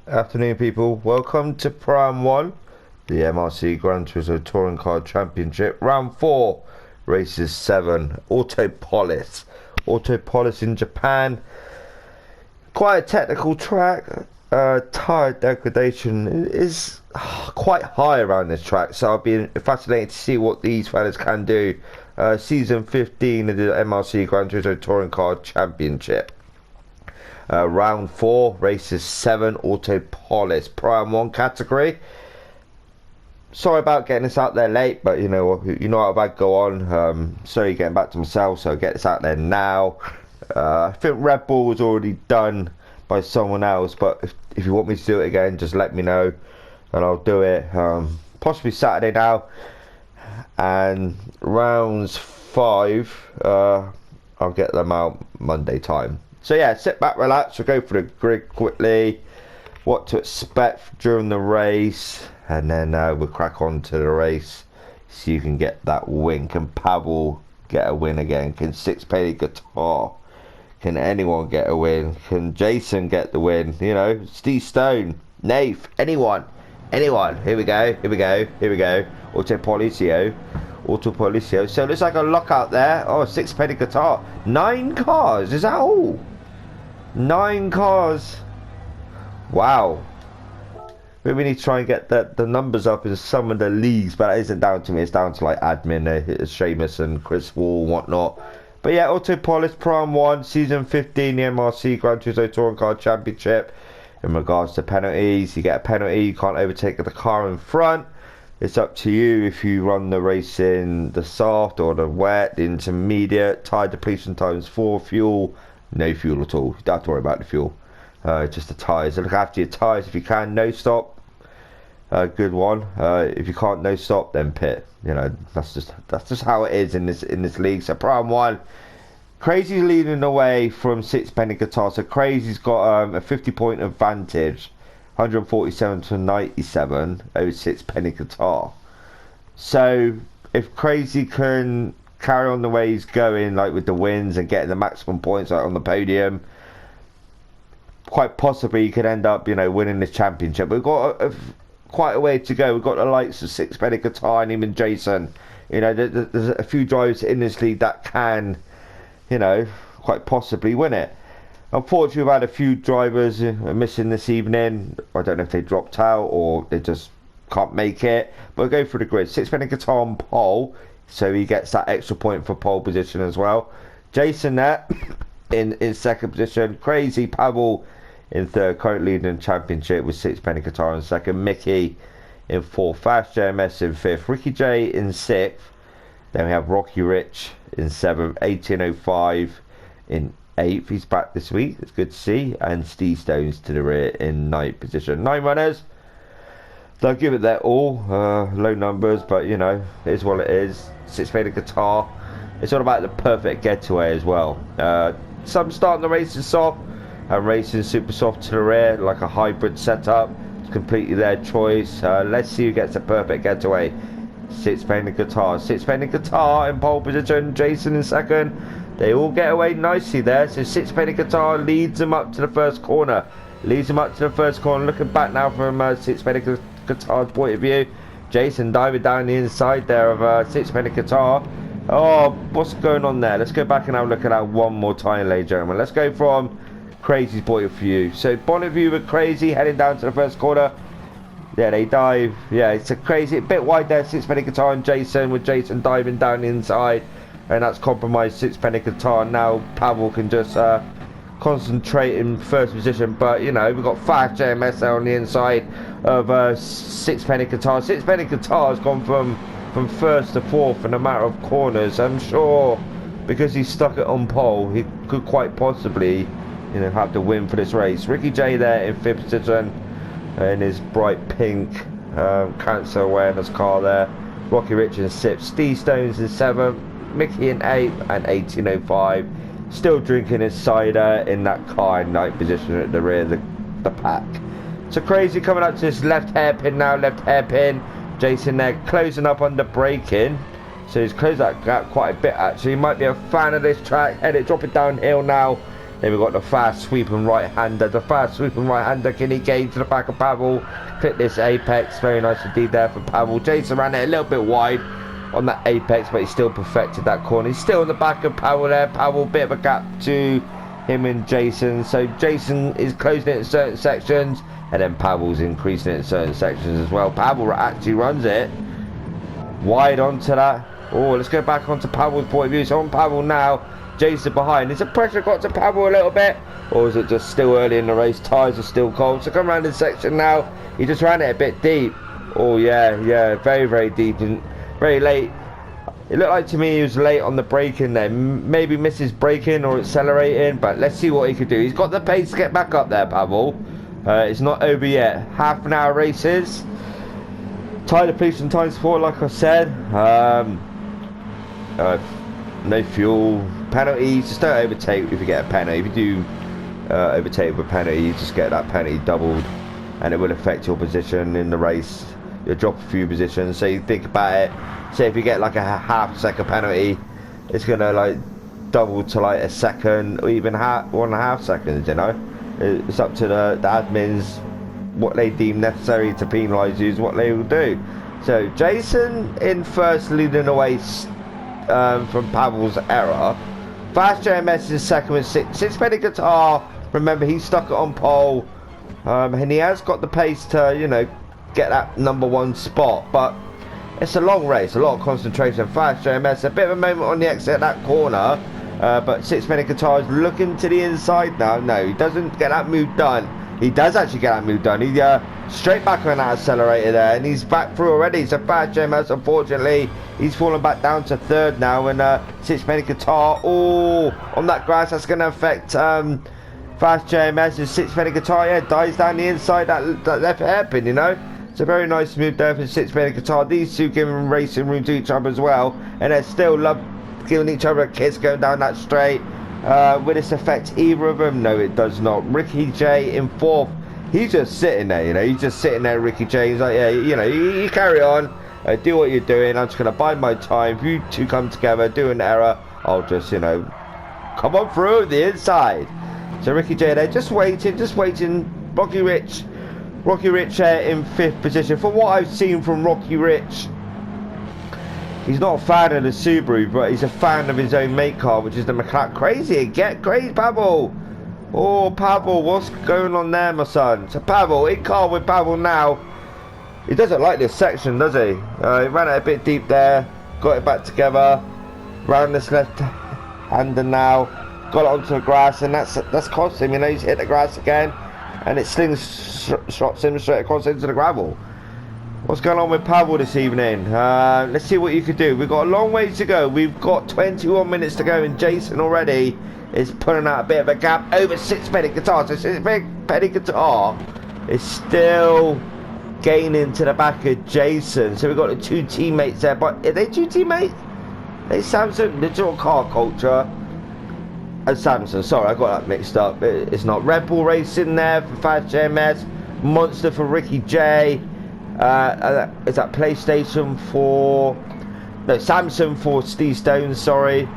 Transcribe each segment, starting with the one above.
Afternoon, people. Welcome to ProAm1, the MRC Gran Turismo Touring Car Championship, round 4, races 7, Autopolis. Autopolis in Japan. Quite a technical track. Tire degradation is quite high around this track, so I'll be fascinated to see what these fellas can do. Season 15 of the MRC Gran Turismo Touring Car Championship. Round 4, races 7, Autopolis, ProAm1 category. Sorry about getting this out there late, but you know what I've go on. Sorry, getting back to myself, so I'll get this out there now. I think Red Bull was already done by someone else, but if you want me to do it again, just let me know and I'll do it. Possibly Saturday now. And rounds 5, I'll get them out Monday time. So yeah, sit back, relax, we'll go through the grid quickly, what to expect during the race, and then we'll crack on to the race, so you can get that win. Can Pavel get a win again? Can Six-Penny Guitar? Can anyone get a win? Can Jason get the win? You know, Steve Stone, Nath, anyone. Here we go. Autopolis. So it looks like a lockout there. Oh, Six-Penny Guitar. 9 cars, is that all? 9 cars. Wow. Maybe we need to try and get the numbers up in some of the leagues, but that isn't down to me. It's down to like admin, Seamus and Chris Wall and whatnot. But yeah, Autopolis, ProAm1, Season 15, the MRC Gran Turismo Touring Car Championship. In regards to penalties, you get a penalty, you can't overtake the car in front. It's up to you if you run the race in the soft or the wet, the intermediate. Tire depletion times 4, fuel, no fuel at all. You don't have to worry about the fuel, just the tyres. So look after your tyres if you can. No stop, good one. If you can't no stop, then pit. You know, that's just how it is in this league. So ProAm1, Crazy's leading away from Six-Penny Guitar. So Crazy's got a 50-point advantage, 147 to 97 over Six-Penny Guitar. So if Crazy can carry on the way he's going, like with the wins and getting the maximum points like on the podium, quite possibly he could end up, you know, winning this championship. We've got quite a way to go. We've got the likes of Six-Penny Guitar and even Jason. You know, there's a few drivers in this league that can, you know, quite possibly win it. Unfortunately, we've had a few drivers missing this evening. I don't know if they dropped out or they just can't make it. But we'll go through the grid. Six-Penny Guitar on pole, so he gets that extra point for pole position as well. Jason there in second position. Crazy Pavel in third, currently leading the championship with Six-Penny Guitar in second. Mickey in fourth. Fast JMS in fifth. Ricky J in sixth. Then we have Rocky Rich in seventh. 1805 in 8th, he's back this week, it's good to see. And Steve Stones to the rear in 9th position. 9 runners, they'll give it their all. Low numbers, but you know, it is what it is. Six-Penny Guitar, it's all about the perfect getaway as well. Some starting the racing soft and racing super soft to the rear, like a hybrid setup. It's completely their choice. Let's see who gets a perfect getaway. Six-Penny Guitar in pole position, Jason in second. They all get away nicely there. So Six-Penny Guitar leads them up to the first corner. Looking back now from Six-Penny Guitar's point of view. Jason diving down the inside there of Six-Penny Guitar. Oh, what's going on there? Let's go back and have a look at that one more time, ladies and gentlemen. Let's go from Crazy's point of view. So bonnet view with Crazy heading down to the first corner. Yeah, they dive. Yeah, it's a Crazy, a bit wide there. Six-Penny Guitar and Jason, with Jason diving down the inside. And that's compromised Six-Penny Guitar. Now Pavel can just concentrate in first position. But, you know, we've got Fast JMS there on the inside of Six-Penny Guitar. Six-Penny Guitar has gone from first to fourth in a matter of corners. I'm sure because he's stuck it on pole, he could quite possibly, you know, have to win for this race. Ricky J there in fifth position in his bright pink cancer awareness car there. Rocky Rich in sixth. Steve Stones in seventh. Mickey in 8th and 1805 still drinking his cider in that car in 9th position at the rear of the pack. So Crazy coming up to this left hairpin now, Jason there closing up under braking, so he's closed that gap quite a bit actually. He might be a fan of this track. Dropping downhill now Then we've got the fast sweeping right-hander. The fast sweeping right-hander, can he get into the back of Pavel? Clip this apex. Very nice indeed there for Pavel. Jason ran it a little bit wide on that apex, but he still perfected that corner. He's still in the back of Pavel there. Pavel, bit of a gap to him and Jason. So Jason is closing it in certain sections, and then Pavel's increasing it in certain sections as well. Pavel actually runs it wide onto that. Oh, let's go back onto Pavel's point of view. So on Pavel now, Jason behind. Is the pressure got to Pavel a little bit, or is it just still early in the race? Tyres are still cold. So come around this section now. He just ran it a bit deep. Oh yeah, very, very deep and very late. It looked like to me he was late on the braking there. Maybe misses braking or accelerating, but let's see what he could do. He's got the pace to get back up there, Pavel. It's not over yet. Half an hour races. Tyre depletion times 4, like I said. No fuel. Penalties. Just don't overtake if you get a penalty. If you do overtake with a penalty, you just get that penalty doubled, and it will affect your position in the race. You'll drop a few positions. So you think about it. Say if you get like a half-second penalty, it's gonna like double to like a second, or even 1.5 seconds. You know, it's up to the admins what they deem necessary to penalise you is what they will do. So Jason in first, leading away from Pavel's error. Fast JMS is second with six-penny guitar. Remember, he stuck it on pole, and he has got the pace to, you know, get that #1 spot. But it's a long race, a lot of concentration. Fast JMS, a bit of a moment on the exit of that corner, but six-penny guitar is looking to the inside now. No, he doesn't get that move done. He does actually get that move done. He straight back on that accelerator there, and he's back through already. So Fast JMS, unfortunately, he's fallen back down to third now, and six-penny guitar, oh, on that grass, that's going to affect Fast JMS. And six-penny guitar, yeah, dies down the inside that left hairpin, you know. It's a very nice move there for six-penny guitar. These two giving racing room to each other as well, and they still love giving each other a kiss going down that straight. Will this affect either of them? No, it does not. Ricky J in fourth. He's just sitting there, you know. He's just sitting there, Ricky J. He's like, yeah, you know, you carry on. Do what you're doing. I'm just going to bide my time. If you two come together, do an error, I'll just, you know, come on through the inside. So Ricky J there, just waiting. Rocky Rich in fifth position. From what I've seen from Rocky Rich, he's not a fan of the Subaru, but he's a fan of his own make car, which is the McLaren. Crazy, get crazy, Pavel. Oh, Pavel, what's going on there, my son? So Pavel, in car with Pavel now. He doesn't like this section, does he? He ran it a bit deep there, got it back together, round this left-hander now, got it onto the grass, and that's cost him. You know, he's hit the grass again, and it shots him straight across into the gravel. What's going on with Pavel this evening? Let's see what you could do. We've got a long way to go. We've got 21 minutes to go, and Jason already is putting out a bit of a gap over six-penny guitar. So six-penny guitar is still gaining to the back of Jason. So we've got the two teammates there, but are they two teammates? They Samsung Digital Car Culture and Samsung. Sorry, I got that mixed up. It's not. Red Bull Racing there for Fast JMS, Monster for Ricky J. Is that PlayStation for Samsung for Steve Stone, sorry.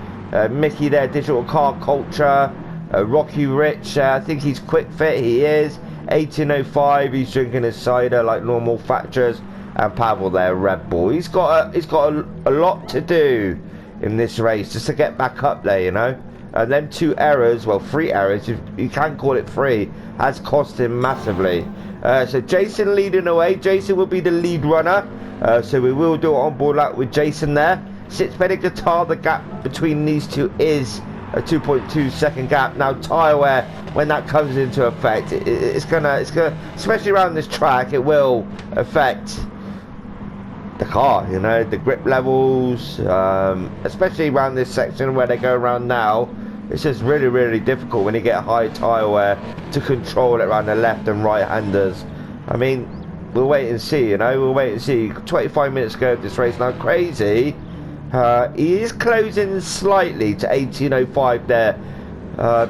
Mickey there, Digital Car Culture. Rocky Rich, I think he's quick fit, he is. 1805, he's drinking his cider like normal factors. And Pavel there, Red Bull. He's got a lot to do in this race just to get back up there, you know. And then 2 errors, well 3 errors, you can't call it 3, has cost him massively. So Jason leading away. Jason will be the lead runner. So we will do it on board lap with Jason there. Six-penny guitar, the gap between these two is a 2.2 second gap. Now tyre wear, when that comes into effect, it's gonna, especially around this track, it will affect the car, you know, the grip levels, especially around this section where they go around now. It's just really, really difficult when you get high tyre wear to control it around the left and right handers. I mean, we'll wait and see, you know, we'll wait and see. 25 minutes to go of this race now. Crazy. He is closing slightly to 1805 there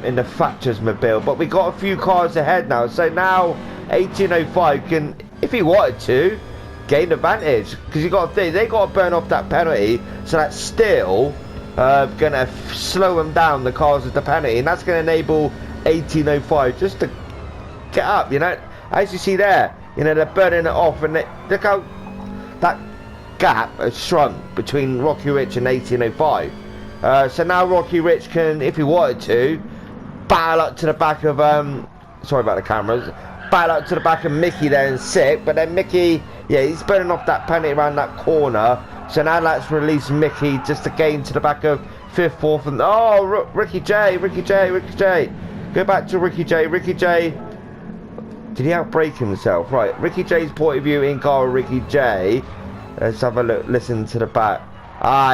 in the Thatcher's Mobile, but we got a few cars ahead now. So now 1805 can, if he wanted to, gain advantage, because you got to think they got to burn off that penalty. So that's still gonna slow them down, the cars with the penalty, and that's gonna enable 1805 just to get up, you know. As you see there, you know, they're burning it off, and look how that gap has shrunk between Rocky Rich and 1805. So now Rocky Rich can, if he wanted to, battle up to the back of sorry about the cameras, battle up to the back of Mickey there in 6th, but then Mickey, yeah, he's burning off that penalty around that corner. So now let's release Mickey just to gain to the back of 5th, 4th, and oh, Ricky J. Go back to Ricky J. Ricky J. Did he outbrake himself? Right, Ricky J's point of view in car with Ricky J. Let's have a look, listen to the back.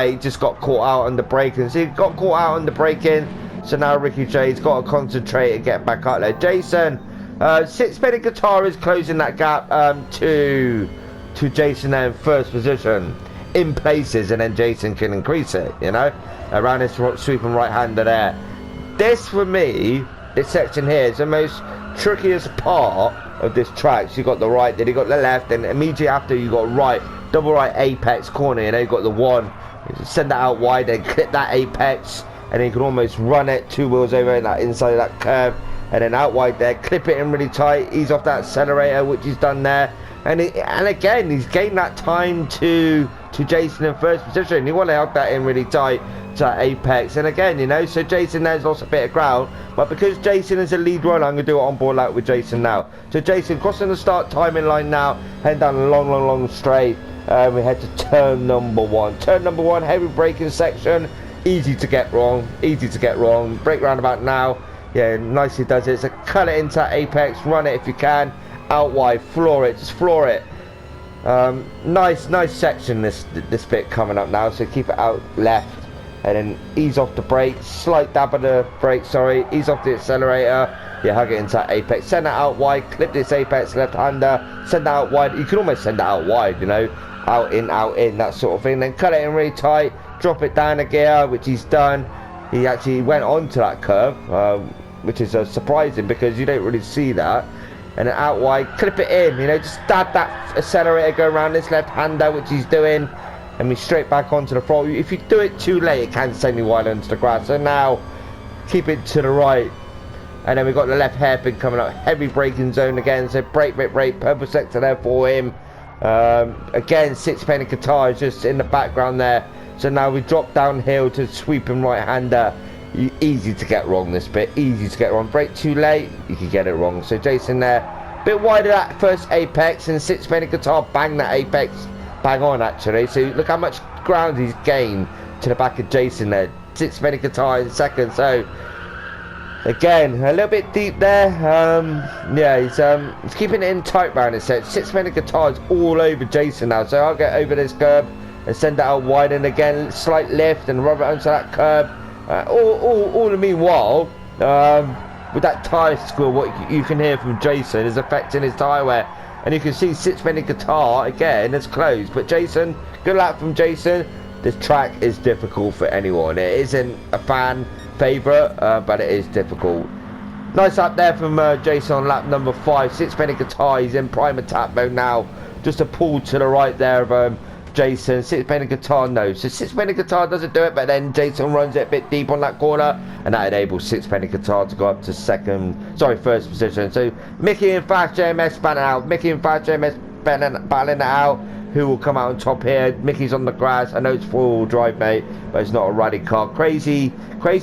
He just got caught out on the braking. So he got caught out on the braking. So now Ricky J's got to concentrate and get back up there. Jason, 6-minute guitar is closing that gap to Jason there in 1st position. In places, and then Jason can increase it, you know, around this sweeping right-hander there. This, for me, this section here is the most trickiest part of this track. So you got the right, then you got the left, and immediately after you got right, double right apex corner, and then you got the one, send that out wide, then clip that apex, and then you can almost run it 2 wheels over that inside of that curve, and then out wide there, clip it in really tight, ease off that accelerator, which he's done there. And again, he's gained that time to Jason in 1st position. You want to help that in really tight to that apex. And again, you know, so Jason there's lost a bit of ground. But because Jason is a lead runner, I'm going to do it on board light with Jason now. So Jason, crossing the start timing line now, heading down a long straight. We head to turn number 1. Turn number 1, heavy braking section. Easy to get wrong. Brake roundabout now. Yeah, nicely does it. So cut it into that apex, run it if you can. Out wide, just floor it. Nice section this bit coming up now, so keep it out left and then ease off the brakes, slight dab of the brakes, sorry, ease off the accelerator, yeah, hug it into that apex, send it out wide, clip this apex left-hander, send that out wide, you can almost send that out wide, you know, out in, that sort of thing, then cut it in really tight, drop it down a gear, which he's done. He actually went onto that curve, which is surprising because you don't really see that. And then out wide, clip it in, you know, just dab that accelerator, go around this left-hander, which he's doing, and be straight back onto the throttle. If you do it too late, it can send you wide onto the grass. So now, keep it to the right. And then we've got the left hairpin coming up, heavy braking zone again, so brake, purple sector there for him. Again, 6-penny guitar is just in the background there. So now we drop downhill to sweeping right-hander. Easy to get wrong this bit, brake too late, you can get it wrong. So Jason there, bit wider that first apex, and 6-penny guitar bang that apex bang on actually. So look how much ground he's gained to the back of Jason there. 6-penny guitar in 2nd. So again, a little bit deep there. Yeah, he's keeping it in tight round his set. 6-penny guitar is all over Jason now. So I'll get over this curb and send that out wide, and again slight lift and rub it onto that curb. All the meanwhile, with that tyre squeal, what you can hear from Jason is affecting his tyre wear, and you can see 6-penny guitar again is closed. But Jason, good lap from Jason. This track is difficult for anyone. It isn't a fan favourite, but it is difficult. Nice lap there from Jason on lap number 5. 6-penny guitar, he's in prime attack mode now. Just a pull to the right there of Jason. 6-penny guitar, no. So 6-penny guitar doesn't do it, but then Jason runs it a bit deep on that corner, and that enables 6-penny guitar to go up to 1st position. So Mickey and Fast JMS battling it out. Who will come out on top here? Mickey's on the grass. I know it's 4-wheel drive, mate, but it's not a rally car. Crazy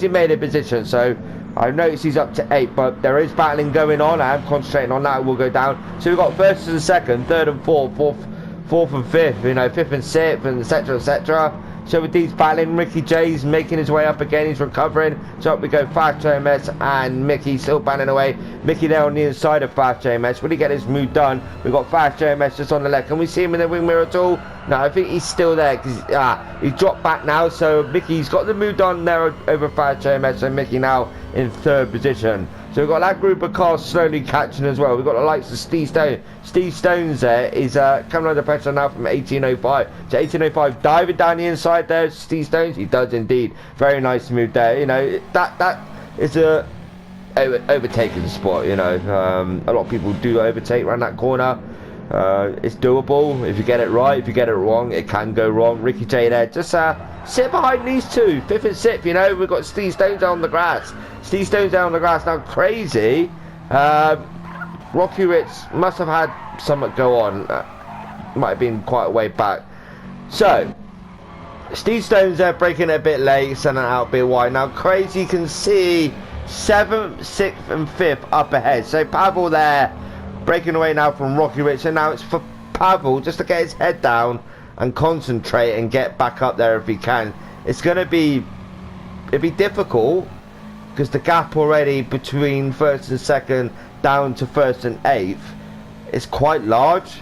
made a position. So I've noticed he's up to 8, but there is battling going on. I am concentrating on that. We'll go down. So we've got 1st and 2nd, 3rd and 4th and 5th, you know, 5th and 6th, and etc. So with these battling, Ricky J's making his way up again, he's recovering. So up we go, Fast JMS and Mickey still battling away. Mickey there on the inside of Fast JMS. Will he get his move done? We've got Fast JMS just on the left. Can we see him in the wing mirror at all? No, I think he's still there because he's dropped back now. So Mickey's got the move done there over Fast JMS, and Mickey now in 3rd position. So we've got that group of cars slowly catching as well. We've got the likes of Steve Stone. Steve Stone's there is coming under pressure now from 1805. So 1805 diving down the inside there. Steve Stone's, he does indeed. Very nice move there. You know, that is a overtaking spot, you know. A lot of people do overtake around that corner. It's doable if you get it right. If you get it wrong, it can go wrong. Ricky J there, just sit behind these two, 5th and 6th. You know, we've got Steve Stones down on the grass. Steve Stones down on the grass now. Crazy. Rocky Ritz must have had something go on. Might have been quite a way back. So Steve Stones there breaking it a bit late, sending it out a bit wide. Now Crazy can see 7th, 6th and 5th up ahead. So Pavel there breaking away now from Rocky Ritz, and now it's for Pavel just to get his head down and concentrate and get back up there if he can. It's gonna be, it'd be difficult because the gap already between 1st and 2nd down to 1st and 8th is quite large.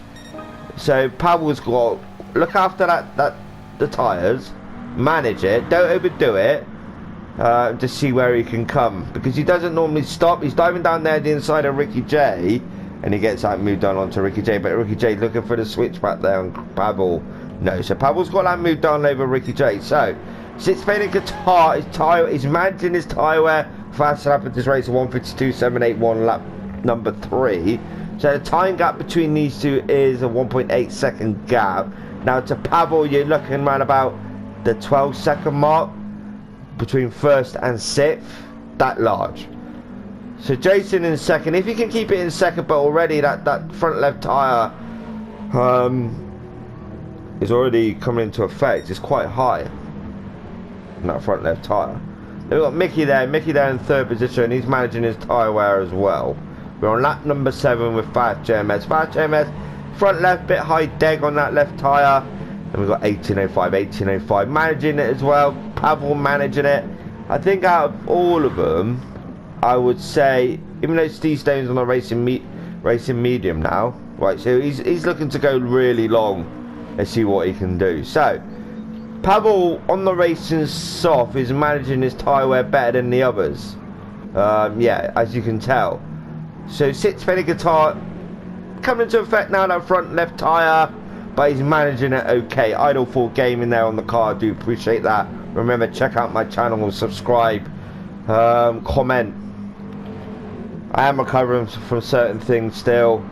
So Pavel's got look after the tyres, manage it, don't overdo it, to see where he can come, because he doesn't normally stop. He's diving down there the inside of Ricky J, and he gets that moved on onto Ricky J, but Ricky J looking for the switch back there on Pavel. No, so Pavel's got that moved on over Ricky J. So sits playing guitar, he's managing his tyre wear. Fast lap of this race, 1:52.781, lap number 3. So the time gap between these two is a 1.8 second gap. Now to Pavel, you're looking around about the 12-second mark between 1st and 6th, that large. So Jason in 2nd, if you can keep it in 2nd, but already that front left tyre is already coming into effect. It's quite high, that front left tyre. Then we've got Mickey there in 3rd position. He's managing his tyre wear as well. We're on lap number 7 with Fast JMS. Fast JMS, front left, bit high deg on that left tyre. And we've got 1805 managing it as well. Pavel managing it. I think out of all of them, I would say, even though Steve Stone's on the racing medium now, right? So he's looking to go really long and see what he can do. So Pavel on the racing soft is managing his tyre wear better than the others. Yeah, as you can tell. So sits Fender guitar coming into effect now, that front left tyre, but he's managing it okay. Idle Full Gaming there on the car, I do appreciate that. Remember, check out my channel and subscribe, comment. I am recovering from certain things still.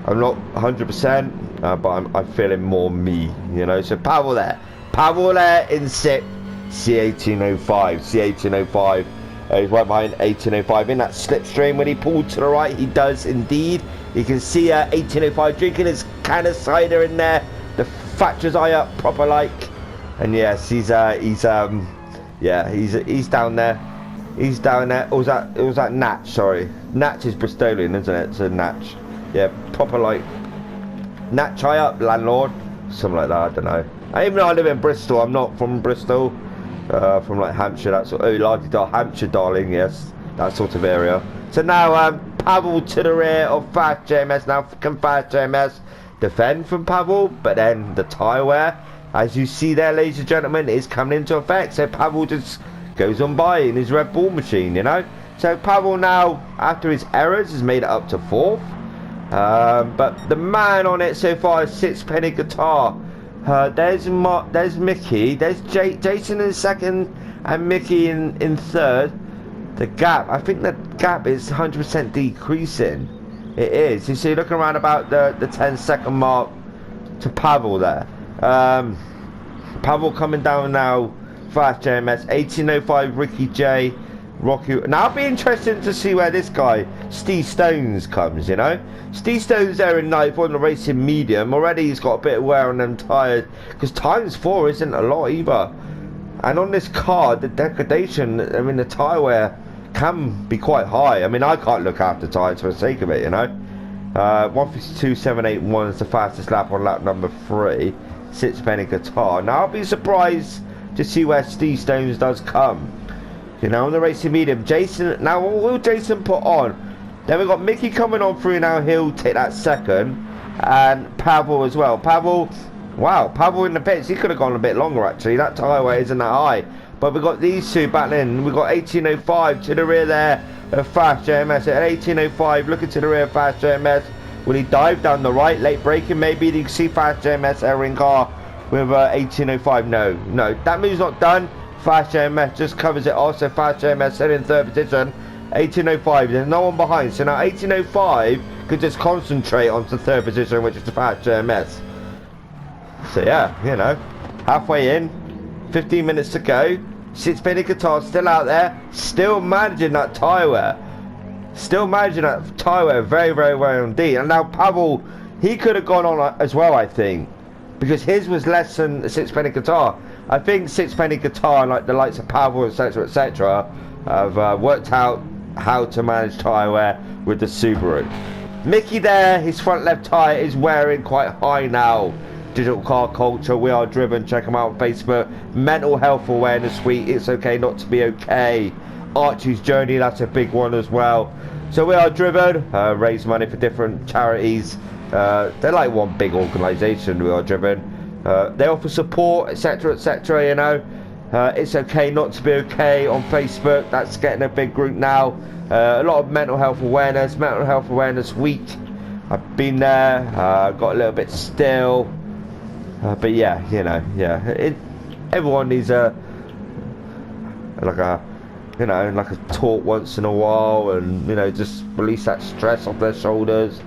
I'm not 100%, but I'm feeling more me, you know. So Pavel there in 6th, C1805. He's right behind 1805 in that slipstream. When he pulled to the right, he does indeed. You can see 1805 drinking his can of cider in there. The Thatcher's eye up proper like. And yes, he's down there. He's down there. It was that Natch, sorry. Natch is Bristolian, isn't it? So Natch. Yeah, proper like Natch eye up, landlord. Something like that, I don't know. Even though I live in Bristol, I'm not from Bristol. From like Hampshire, that sort of Hampshire, darling, yes, that sort of area. So now Pavel to the rear of Fast JMS. Now can Fast JMS defend from Pavel, but then the tyre wear, as you see there, ladies and gentlemen, is coming into effect. So Pavel just goes on by in his Red Bull machine, you know. So Pavel now, after his errors, has made it up to 4th. But the man on it so far is Sixpenny Guitar. There's Mickey, there's Jason in 2nd and Mickey in 3rd. The gap, I think the gap is 100% decreasing. It is. You see, looking around about the 10-second mark to Pavel there. Pavel coming down now, Fast JMS, 1805 Ricky J, Rocky. Now it'll be interesting to see where this guy, Steve Stones, comes, you know. Steve Stones there in 9th on the racing medium. Already he's got a bit of wear on them tyres, because ×4 isn't a lot either. And on this car, the degradation, I mean the tyre wear can be quite high. I mean, I can't look after tyres for the sake of it, you know. 1:52.781 is the fastest lap on lap number 3. Sixpenny Guitar. Now I'll be surprised to see where Steve Stones does come. You know, on the racing medium. Jason, now what will Jason put on? Then we've got Mickey coming on through now. He'll take that 2nd. And Pavel as well. Pavel, wow, Pavel in the pits. He could have gone a bit longer actually. That tyre wear isn't that high. But we've got these two battling. We've got 1805 to the rear there of Fast JMS. At 1805, looking to the rear of Fast JMS. Will he dive down the right? Late braking maybe. You can see Fast JMS airing car with 1805. No, that move's not done. Fast JMS just covers it off. So Fast JMS set in 3rd position. 1805, there's no one behind. So now 1805 could just concentrate on the third position, which is the fast JMS. So yeah, you know, halfway in, 15 minutes to go, 6-penny guitar still out there, still managing that tyre wear. Still managing that tyre wear very, very well indeed. And now Pavel, he could have gone on as well, I think, because his was less than a 6-penny guitar. I think 6-penny guitar, like the likes of Pavel, etc., have worked out how to manage tyre wear with the Subaru. Mickey there, his front left tyre is wearing quite high now. Digital Car Culture, We Are Driven, check them out on Facebook. Mental Health Awareness Week, It's Okay Not to Be Okay. Archie's Journey, that's a big one as well. So We Are Driven, raise money for different charities. They're like one big organisation, We Are Driven. They offer support, etc., you know. It's Okay Not to Be Okay on Facebook, that's getting a big group now. A lot of mental health awareness week. I've been there, got a little bit still. But yeah, you know, yeah, everyone needs a talk once in a while, and you know, just release that stress off their shoulders.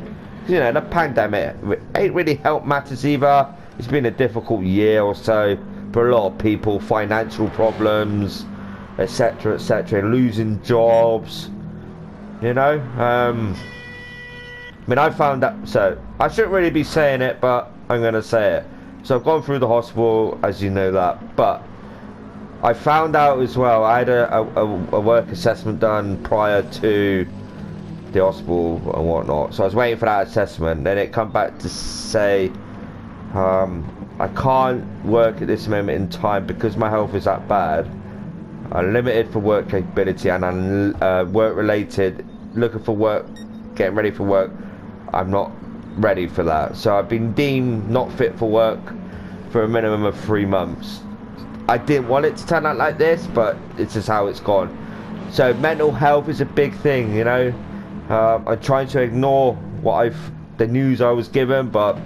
You know, the pandemic ain't really helped matters either. It's been a difficult year or so for a lot of people, financial problems, etc., losing jobs. You know, I mean, I found that, so I shouldn't really be saying it, but I'm gonna say it. So I've gone through the hospital, as you know that, but I found out as well, I had a work assessment done prior to the hospital and whatnot, so I was waiting for that assessment, then it come back to say I can't work at this moment in time because my health is that bad. I'm limited for work capability, and I'm work related, looking for work, getting ready for work, I'm not ready for that. So I've been deemed not fit for work for a minimum of 3 months. I didn't want it to turn out like this, but it's just how it's gone. So mental health is a big thing, you know. I'm trying to ignore the news I was given, but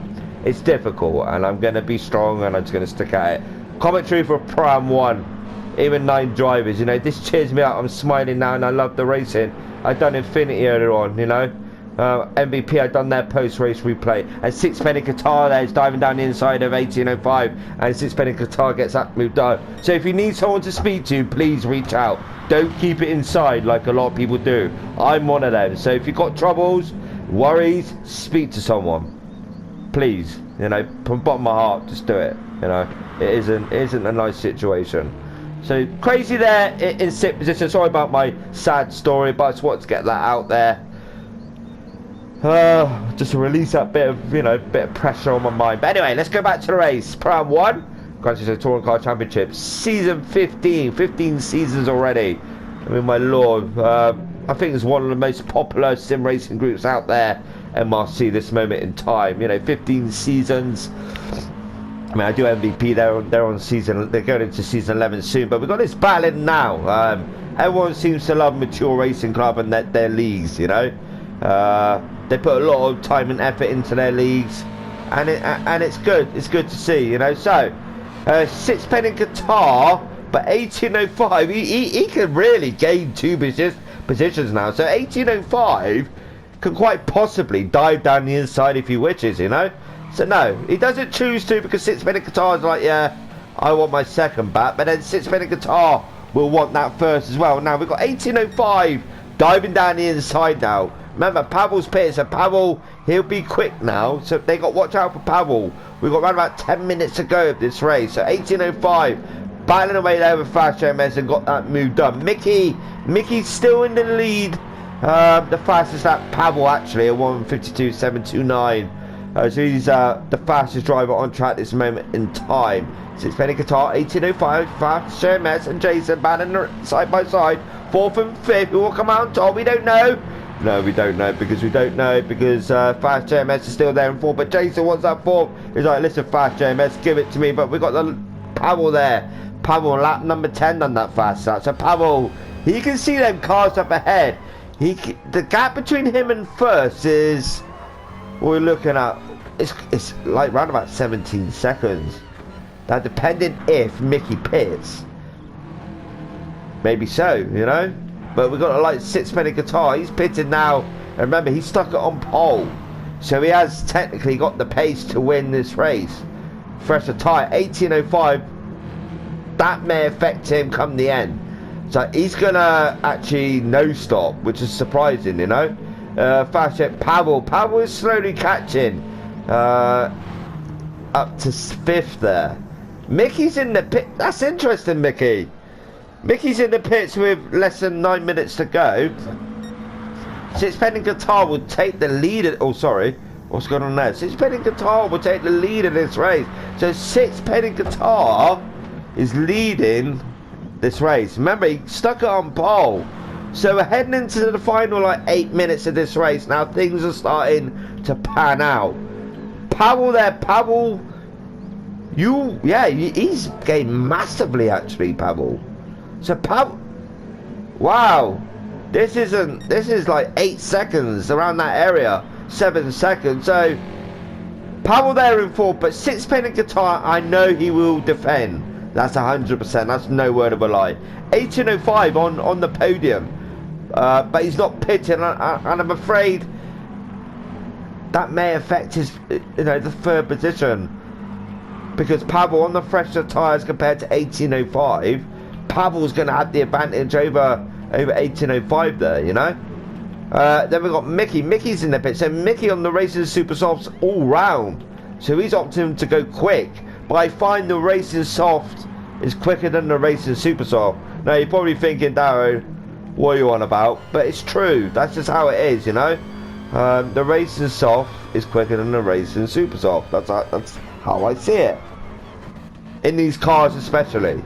it's difficult, and I'm going to be strong, and I'm just going to stick at it. Commentary for ProAm1, even 9 drivers, you know, this cheers me up. I'm smiling now, and I love the racing. I've done Infinity earlier on, you know. MVP, I've done their post-race replay, and 6-penny guitar there is diving down the inside of 1805, and 6-penny guitar gets that moved on. So if you need someone to speak to, please reach out. Don't keep it inside like a lot of people do. I'm one of them. So if you've got troubles, worries, speak to someone, please. You know, from the bottom of my heart, just do it. You know, it isn't a nice situation. So crazy there in 6th position. Sorry about my sad story, but I just wanted to get that out there. Just to release that bit of pressure on my mind. But anyway, let's go back to the race. ProAm1, Grand Touring Car Championship, season 15 seasons already. I mean, my lord, I think it's one of the most popular sim racing groups out there, MRC, this moment in time. You know, 15 seasons. I mean, I do MVP. They're on season. They're going into season 11 soon. But we've got this battling now. Everyone seems to love Mature Racing Club and their leagues. You know. They put a lot of time and effort into their leagues, and it's good. It's good to see, you know. So, 6-penny guitar, but 1805. He can really gain 2 positions now. So 1805 can quite possibly dive down the inside if he wishes, you know. So no, he doesn't choose to, because 6-penny guitar is like, yeah, I want my second bat, but then 6-penny guitar will want that first as well. Now we've got 1805 diving down the inside now. Remember, Pavel's pit, so Pavel, he'll be quick now. So they got watch out for Pavel. We've got around about 10 minutes to go of this race. So 1805, battling away there with Fast JMS and got that move done. Mickey's still in the lead. The fastest lap, Pavel actually, at 1:52.729. So he's the fastest driver on track this moment in time. 6-penny guitar, 1805, Fast JMS and Jason battling side by side. 4th and 5th, who will come out on top? We don't know. No, we don't know, because Fast JMS is still there in 4th, but Jason wants that 4th. He's like, listen, Fast JMS, give it to me. But we got the Pavel there. Pavel on lap number 10 on that fast lap. So Pavel, he can see them cars up ahead. The gap between him and first is, what we're looking at, it's like around about 17 seconds. Now, depending if Mickey pits, maybe so, you know. But we've got a 6-penny guitar. He's pitted now And remember, he stuck it on pole. So he has technically got the pace to win this race. Fresher tyre, 18.05. That may affect him come the end. So he's going to actually no stop, which is surprising, you know. Fashion, Pavel is slowly catching. Up to 5th there. Mickey's in the pit. That's interesting, Mickey. Mickey's in the pits with less than 9 minutes to go. Sixpenny Guitar will take the lead. Oh, sorry. What's going on there? Sixpenny Guitar will take the lead in this race. So Sixpenny Guitar is leading this race. Remember, he stuck it on pole. So we're heading into the final like 8 minutes of this race. Now things are starting to pan out. Pavel there, Pavel. He's gained massively actually, Pavel. So Pavel, wow. This is like 8 seconds around that area, 7 seconds. So Pavel there in 4th, but Sixpenny Guitar, I know he will defend. That's 100%. That's no word of a lie. 18.05 on the podium, but he's not pitting, and I'm afraid that may affect his, the 3rd position, because Pavel on the fresher tyres compared to 18.05, Pavel's going to have the advantage over 18.05 there, you know. Then we've got Mickey. Mickey's in the pit. So Mickey on the Racing Super Softs all round. So he's opting to go quick. But I find the Racing Soft is quicker than the Racing Super Soft. Now you're probably thinking, Darrow, what are you on about? But it's true. That's just how it is, you know. The Racing Soft is quicker than the Racing Super Soft. That's how I see it. In these cars especially.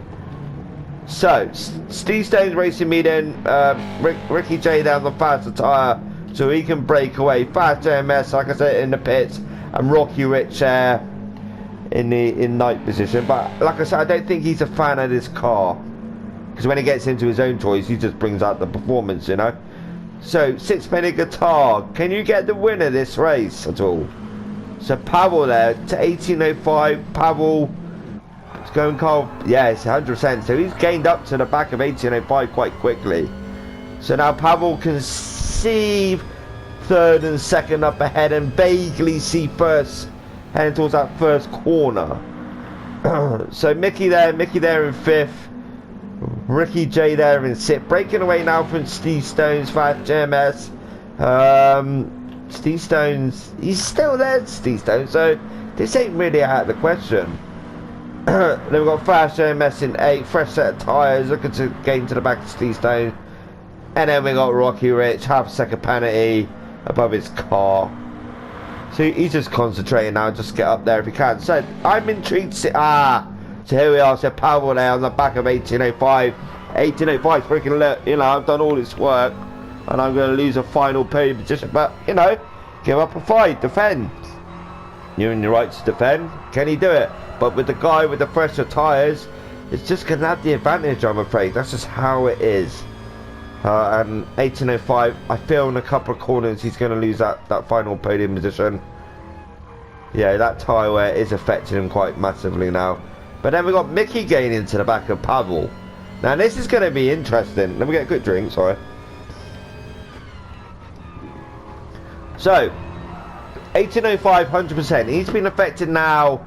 So, Steve Stone's racing median, Ricky J down the faster tyre, so he can break away. Fast JMS, like I said, in the pits, and Rocky Rich in ninth position. But like I said, I don't think he's a fan of this car, because when he gets into his own toys, he just brings out the performance, you know. So, Sixpenny Guitar, can you get the winner this race at all? So Pavel there to 18.05. Pavel. Going cold, yes, 100%. So he's gained up to the back of 18.05 quite quickly. So now Pavel can see 3rd and 2nd up ahead, and vaguely see 1st heading towards that 1st corner. So Mickey there in 5th. Ricky J there in 6th. Breaking away now from Steve Stone's fast JMS. Steve Stone's, he's still there, Steve Stone. So this ain't really out of the question. Then we've got Fast JMS in 8th, fresh set of tyres, looking to gain to the back of Steve Stone. And then we got Rocky Rich, half a second penalty above his car. So he's just concentrating now, just get up there if he can. So I'm intrigued. So here we are. So Pavel there on the back of 18.05. 18.05 is freaking lit. You know, I've done all this work, and I'm going to lose a final podium position. But you know, give up a fight, defend. You're in your right to defend. Can he do it? But with the guy with the fresher tyres, it's just going to have the advantage, I'm afraid. That's just how it is. And 18.05, I feel in a couple of corners he's going to lose that final podium position. Yeah, that tyre wear is affecting him quite massively now. But then we've got Mickey gaining to the back of Pavel. Now this is going to be interesting. Let me get a quick drink, sorry. So, 18.05, 100%. He's been affected now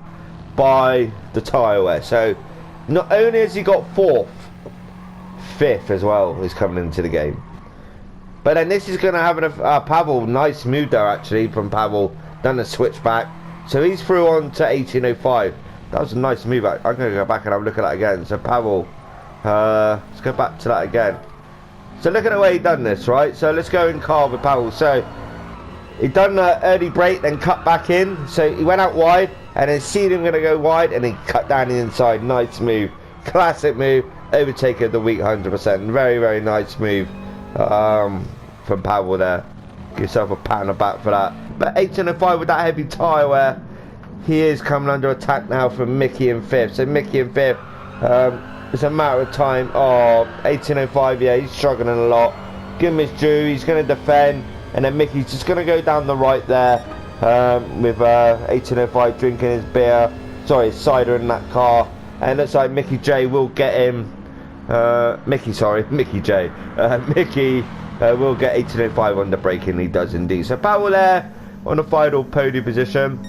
by the tyre wear. So not only has he got 4th, 5th as well is coming into the game, but then this is going to have Pavel, nice move there actually from Pavel, done a switchback, so he's through on to 18.05. That was a nice move. I'm going to go back and have a look at that again. So Pavel, let's go back to that again. So look at the way he done this, right? So let's go in car with Pavel. So he done the early break, then cut back in, so he went out wide, and then seen him going to go wide, and then cut down the inside. Nice move. Classic move. Overtake of the week, 100%. Very, very nice move from Pavel there. Give yourself a pat on the back for that. But 18.05 with that heavy tyre wear, he is coming under attack now from Mickey in 5th. So Mickey in 5th, it's a matter of time. Oh, 18.05, yeah, he's struggling a lot. Give him his due. He's going to defend. And then Mickey's just going to go down the right there with 18.05 drinking his beer. Sorry, his cider in that car. And it looks like Mickey J will get him. Mickey J. Mickey We'll get 18.05 on the braking. He does indeed. So Powell there on the final podium position.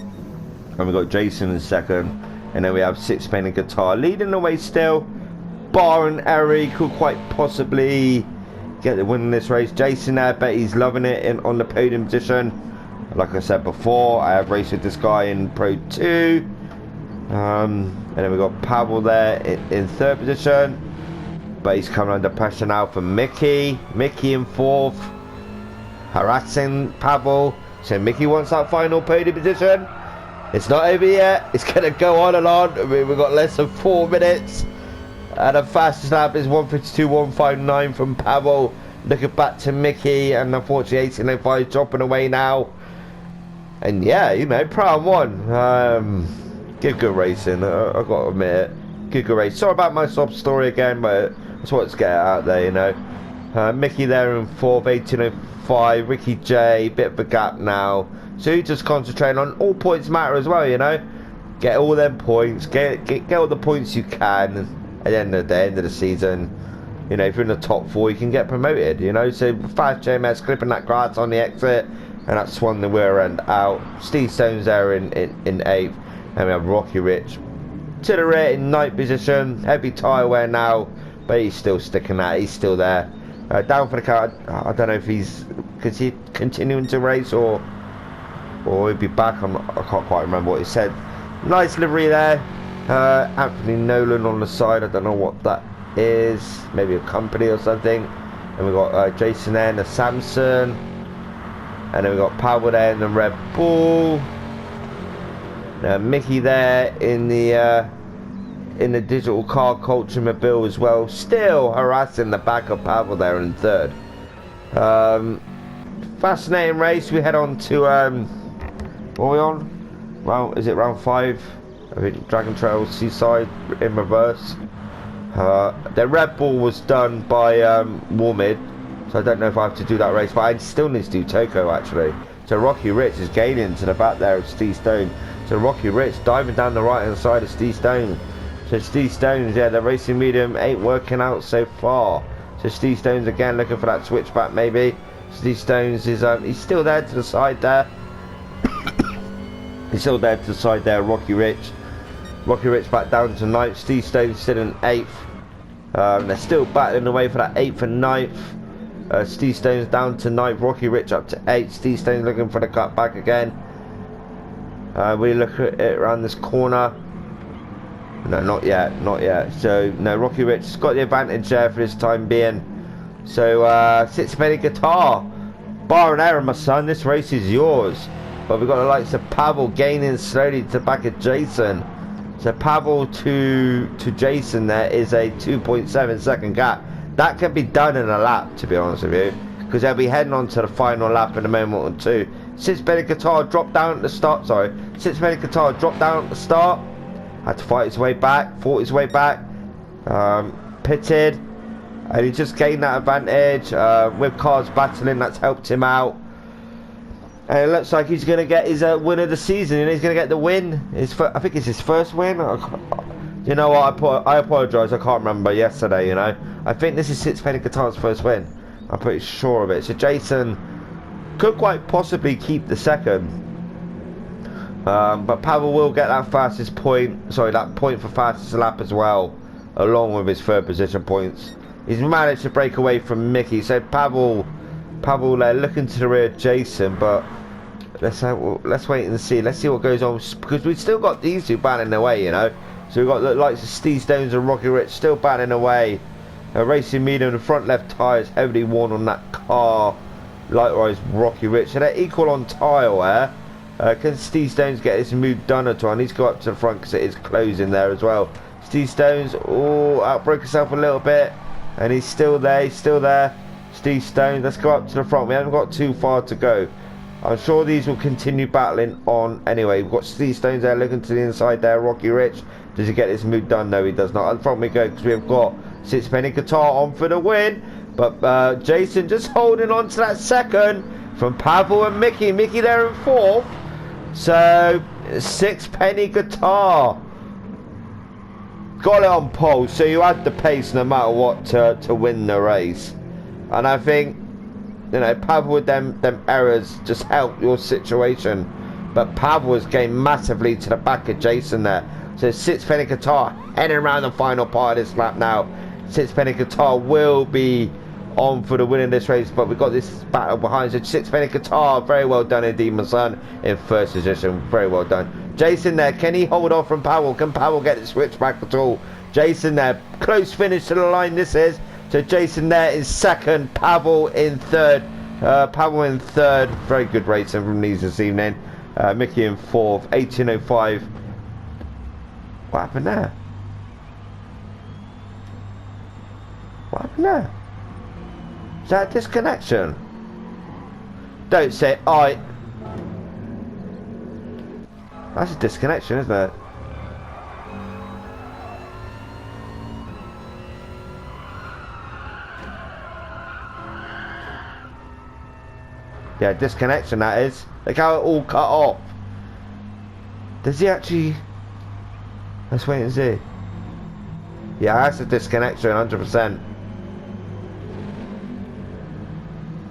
And we've got Jason in second. And then we have Sixpenny Guitar leading the way still. Bar and Eric could quite possibly get the win in this race. Jason there, bet he's loving it on the podium position. Like I said before, I have raced with this guy in Pro 2. And then we've got Pavel there in third position. But he's coming under pressure now for Mickey. Mickey in fourth. Harassing Pavel. So Mickey wants that final podium position. It's not over yet. It's going to go on and on. I mean, we've got less than 4 minutes. And the fastest lap is 1:52.159 from Pavel. Looking back to Mickey. And unfortunately 18.05 is dropping away now. And yeah, you know, ProAm1. Good racing. I've got to admit it. Good race. Sorry about my sob story again, but I just wanted to get it out there, you know. Mickey there in fourth, 18.05. Ricky J, bit of a gap now. So you just concentrate on all points matter as well, you know. Get all them points. Get all the points you can. At the end of the season, you know, if you're in the top 4, you can get promoted, you know. So fast JMS clipping that grass on the exit, and that swung the rear end out. Steve Stone's there in 8th, and we have Rocky Rich to the rear in 9th position. Heavy tyre wear now, but he's still sticking out. He's still there. Down for the car. I don't know if he's continuing to race or he'll be back. I can't quite remember what he said. Nice livery there. Anthony Nolan on the side. I don't know what that is. Maybe a company or something. And we've got Jason there in the Samsung. And then we've got Powell there in the Red Bull. Mickey there in the digital car culture mobile as well. Still harassing the back of Pavel there in third. Fascinating race. We head on to what are we on? Well, is it round 5? I think Dragon Trail Seaside in reverse. The Red Bull was done by Warmid, so I don't know if I have to do that race, but I still need to do Toko actually. So Rocky Rich is gaining to the back there of Steve Stone. So Rocky Rich diving down the right hand side of Steve Stone. So Steve Stone's, yeah, the racing medium ain't working out so far. So Steve Stone's again looking for that switchback maybe. Steve Stone's is he's still there to the side there. He's still there to the side there, Rocky Rich. Rocky Rich back down to 9th. Steve Stone's still in 8th. They're still battling away for that 8th and 9th. Steve Stone's down to 9th. Rocky Rich up to 8th. Steve Stone's looking for the cut back again. We look at it around this corner. No, not yet, not yet. So no, Rocky Rich has got the advantage there for this time being. So Sixpenny Guitar, bar and error, my son. This race is yours. But we've got the likes of Pavel gaining slowly to the back of Jason. So Pavel to Jason there is a 2.7 second gap. That can be done in a lap, to be honest with you, because they'll be heading on to the final lap in a moment or two. Sixpenny Guitar dropped down at the start. Sorry, Sixpenny Guitar dropped down at the start. Had to fight his way back, fought his way back, pitted, and he just gained that advantage. With cars battling, that's helped him out. And it looks like he's going to get his win of the season, and he's going to get the win. I think it's his first win. You know what? I apologise. I can't remember yesterday. You know, I think this is Sixpenny Guitar's first win. I'm pretty sure of it. So Jason could quite possibly keep the second, but Pavel will get that fastest point. Sorry, that point for fastest lap as well, along with his third position points. He's managed to break away from Mickey. So Pavel there looking to the rear of Jason, but let's wait and see. Let's see what goes on, because we've still got these two battling away, you know. So we've got the likes of Steve Stones and Rocky Rich still battling away. Racing medium, the front left tyre is heavily worn on that car. Likewise Rocky Rich. So they're equal on tyre wear. Can Steve Stones get this move done at all? I need to go up to the front because it is closing there as well. Steve Stones, outbroke himself a little bit, and he's still there. Steve Stones, let's go up to the front. We haven't got too far to go. I'm sure these will continue battling on anyway. We've got Steve Stones there looking to the inside there. Rocky Rich, does he get this move done? No, he does not. Up front we go, because we've got Sixpenny Guitar on for the win. But Jason just holding on to that second from Pavel and Mickey. Mickey there in fourth. So Sixpenny Guitar got it on pole. So you had the pace no matter what to win the race. And I think you know, Pavel with them errors just helped your situation. But Pavel's gained massively to the back of Jason there. So Sixpenny Qatar heading around the final part of this lap now. Sixpenny Qatar will be on for the win in this race, but we've got this battle behind. So Sixpenny Qatar, very well done indeed, my son, in first position. Very well done. Jason there, can he hold on from Pavel? Can Pavel get the switch back at all? Jason there, close finish to the line this is. So Jason there is second, Pavel in third. Pavel in third. Very good racing from these this evening. Mickey in fourth, 1805. What happened there? What happened there? Is that a disconnection? Don't say I. That's a disconnection, isn't it? Yeah, disconnection that is. Look how it all cut off. Does he actually... Let's wait and see. Yeah, that's a disconnection, 100%.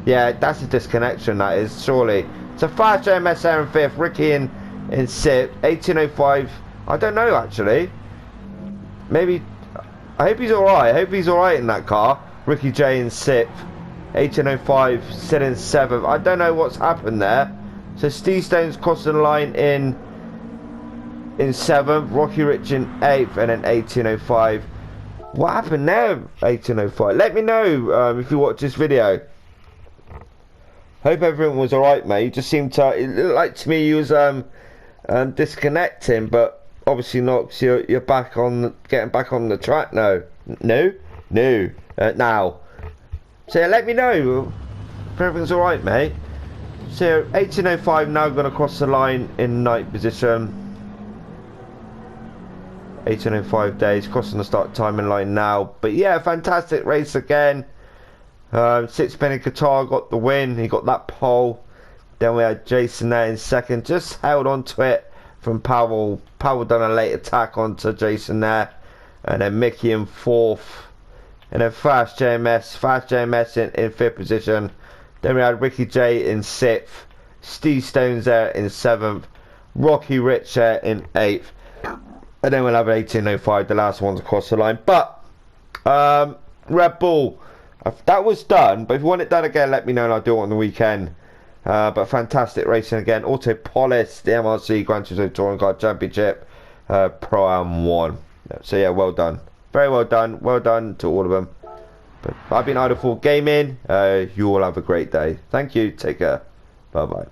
Yeah, that's a disconnection, that is, surely. So fast JMS there in fifth, Ricky in sixth, 1805. I don't know, actually. Maybe... I hope he's alright. I hope he's alright in that car. Ricky J in sixth. 1805, Sid in seventh. I don't know what's happened there. So Steve Stone's crossing the line in seventh, Rocky Rich in eighth, and then 1805. What happened there? 1805. Let me know if you watch this video. Hope everyone was alright, mate. You just seemed to. It looked like to me you was disconnecting, but obviously not. So you're back on, getting back on the track now. No. Now. So yeah, let me know if everything's alright, mate. So 1805 now going to cross the line in ninth position. 1805 days crossing the start timing line now. But yeah, fantastic race again. Sixpenny Qatar got the win. He got that pole. Then we had Jason there in second. Just held on to it from Pavel. Pavel done a late attack onto Jason there. And then Mickey in fourth. And then Fast JMS in fifth position. Then we had Ricky J in sixth. Steve Stones there in seventh. Rocky Rich there in eighth. And then we'll have 1805, the last one's across the line. But, Red Bull, that was done. But if you want it done again, let me know and I'll do it on the weekend. But fantastic racing again. Autopolis, the MRC Grand Turismo Touring Car Championship, ProAm1. So yeah, well done. Very well done. Well done to all of them. But I've been Idle4 Gaming. You all have a great day. Thank you. Take care. Bye bye.